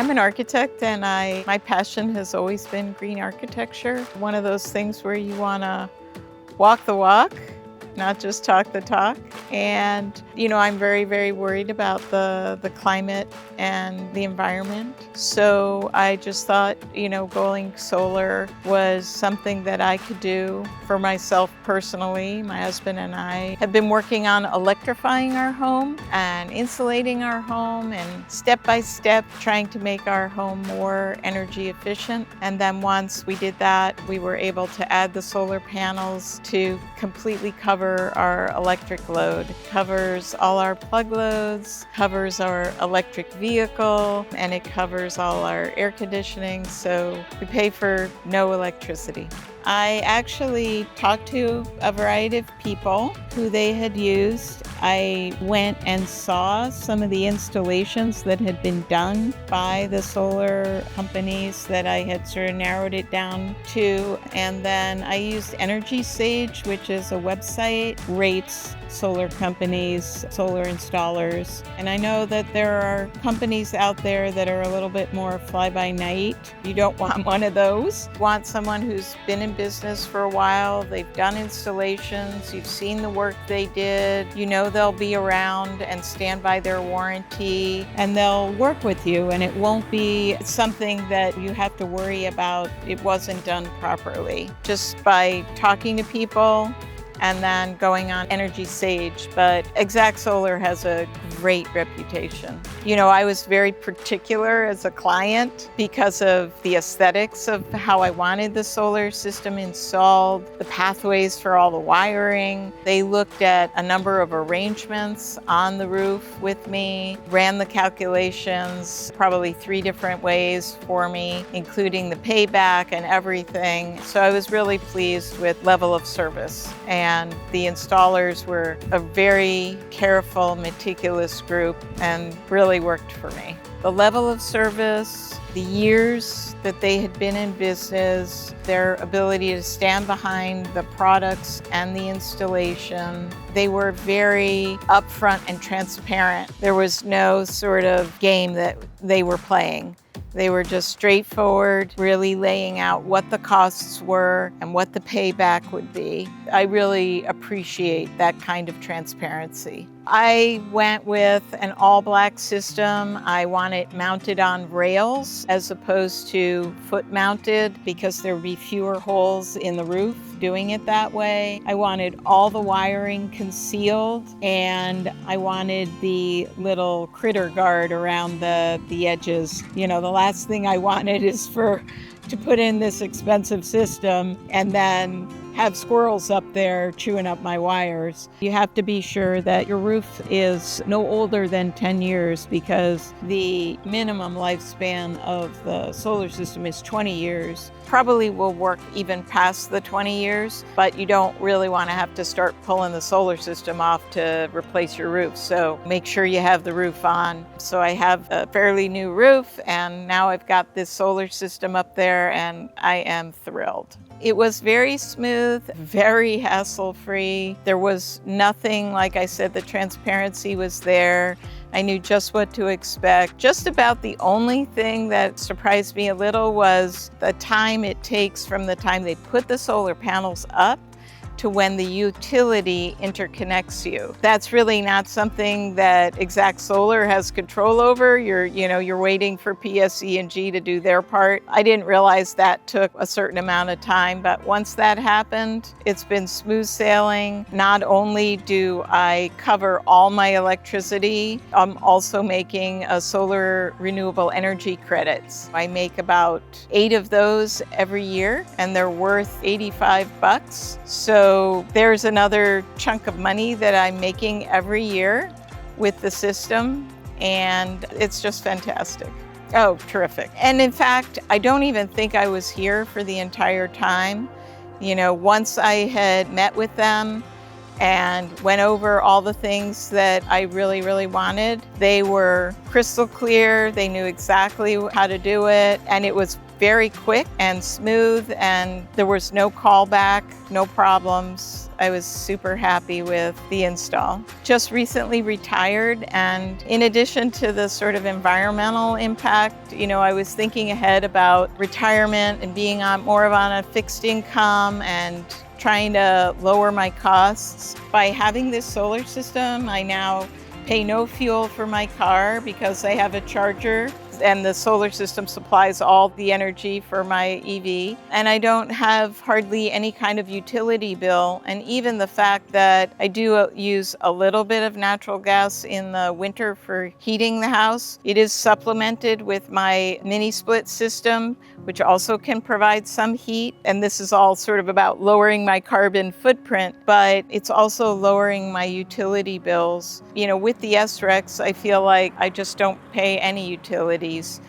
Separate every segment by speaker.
Speaker 1: I'm an architect, and my passion has always been green architecture. One of those things where you want to walk the walk, not just talk the talk. And, I'm very, very worried about the climate and the environment. So I just thought, going solar was something that I could do for myself personally. My husband and I have been working on electrifying our home and insulating our home and step by step trying to make our home more energy efficient. And then once we did that, we were able to add the solar panels to completely cover our electric load. Covers all our plug loads, covers our electric vehicle, and it covers all our air conditioning, so we pay for no electricity. I actually talked to a variety of people who they had used. I went and saw some of the installations that had been done by the solar companies that I had sort of narrowed it down to. And then I used Energy Sage, which is a website, rates solar companies, solar installers. And I know that there are companies out there that are a little bit more fly-by-night. You don't want one of those. You want someone who's been in business for a while, they've done installations, you've seen the work they did, they'll be around and stand by their warranty, and they'll work with you, and it won't be something that you have to worry about it wasn't done properly. Just by talking to people and then going on Energy Sage. But Exact Solar has a great reputation. I was very particular as a client because of the aesthetics of how I wanted the solar system installed, the pathways for all the wiring. They looked at a number of arrangements on the roof with me, ran the calculations probably 3 different ways for me, including the payback and everything. So I was really pleased with level of service. And the installers were a very careful, meticulous group and really worked for me. The level of service, the years that they had been in business, their ability to stand behind the products and the installation, they were very upfront and transparent. There was no sort of game that they were playing. They were just straightforward, really laying out what the costs were and what the payback would be. I really appreciate that kind of transparency. I went with an all-black system. I want it mounted on rails as opposed to foot-mounted because there would be fewer holes in the roof doing it that way. I wanted all the wiring concealed, and I wanted the little critter guard around the edges. The last thing I wanted is to put in this expensive system and then have squirrels up there chewing up my wires. You have to be sure that your roof is no older than 10 years because the minimum lifespan of the solar system is 20 years. Probably will work even past the 20 years, but you don't really want to have to start pulling the solar system off to replace your roof. So make sure you have the roof on. So I have a fairly new roof, and now I've got this solar system up there, and I am thrilled. It was very smooth, very hassle-free. There was nothing, like I said, the transparency was there. I knew just what to expect. Just about the only thing that surprised me a little was the time it takes from the time they put the solar panels up to when the utility interconnects you. That's really not something that Exact Solar has control over. You're waiting for PSE&G to do their part. I didn't realize that took a certain amount of time, but once that happened, it's been smooth sailing. Not only do I cover all my electricity, I'm also making a solar renewable energy credits. I make about 8 of those every year, and they're worth $85. So there's another chunk of money that I'm making every year with the system, and it's just fantastic. Oh, terrific. And in fact, I don't even think I was here for the entire time. Once I had met with them and went over all the things that I really, really wanted, they were crystal clear. They knew exactly how to do it, and it was very quick and smooth, and there was no callback, no problems. I was super happy with the install. Just recently retired, and in addition to the sort of environmental impact, I was thinking ahead about retirement and being more on a fixed income and trying to lower my costs. By having this solar system, I now pay no fuel for my car because I have a charger and the solar system supplies all the energy for my EV. And I don't have hardly any kind of utility bill. And even the fact that I do use a little bit of natural gas in the winter for heating the house, it is supplemented with my mini split system, which also can provide some heat. And this is all sort of about lowering my carbon footprint, but it's also lowering my utility bills. With the SREX, I feel like I just don't pay any utilities.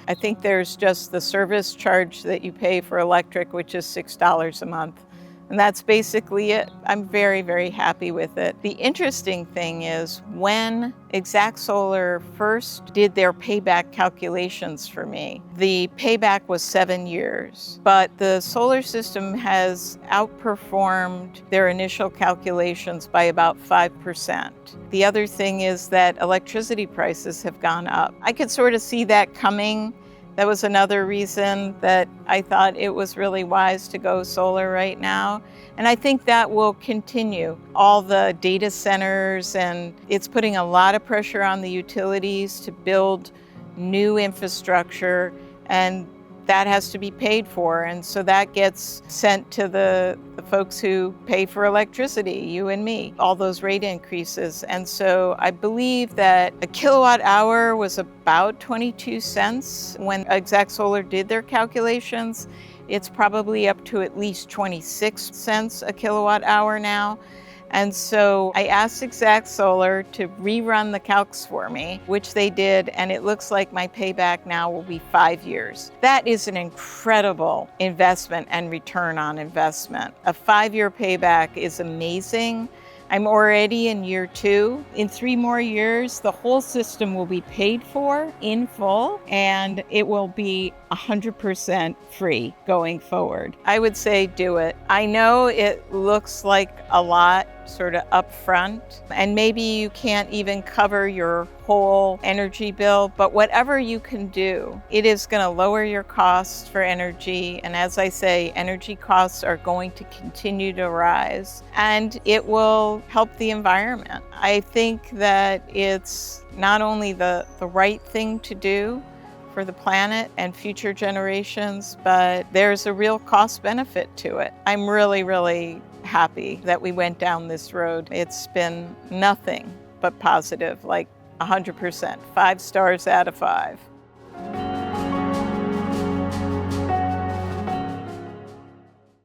Speaker 1: I think there's just the service charge that you pay for electric, which is $6 a month. And that's basically it. I'm very, very happy with it. The interesting thing is when Exact Solar first did their payback calculations for me, the payback was 7 years, but the solar system has outperformed their initial calculations by about 5%. The other thing is that electricity prices have gone up. I could sort of see that coming. That was another reason that I thought it was really wise to go solar right now. And I think that will continue. All the data centers, and it's putting a lot of pressure on the utilities to build new infrastructure, and that has to be paid for. And so that gets sent to the folks who pay for electricity, you and me, all those rate increases. And so I believe that a kilowatt hour was about 22 cents when Exact Solar did their calculations. It's probably up to at least 26 cents a kilowatt hour now. And so I asked Exact Solar to rerun the calcs for me, which they did, and it looks like my payback now will be 5 years. That is an incredible investment and return on investment. A 5-year payback is amazing. I'm already in year 2. In 3 more years, the whole system will be paid for in full, and it will be 100% free going forward. I would say do it. I know it looks like a lot sort of upfront, and maybe you can't even cover your whole energy bill, but whatever you can do, it is going to lower your costs for energy. And as I say, energy costs are going to continue to rise, and it will help the environment. I think that it's not only the right thing to do for the planet and future generations, but there's a real cost benefit to it. I'm really, really happy that we went down this road. It's been nothing but positive, like 100%, 5 stars out of 5.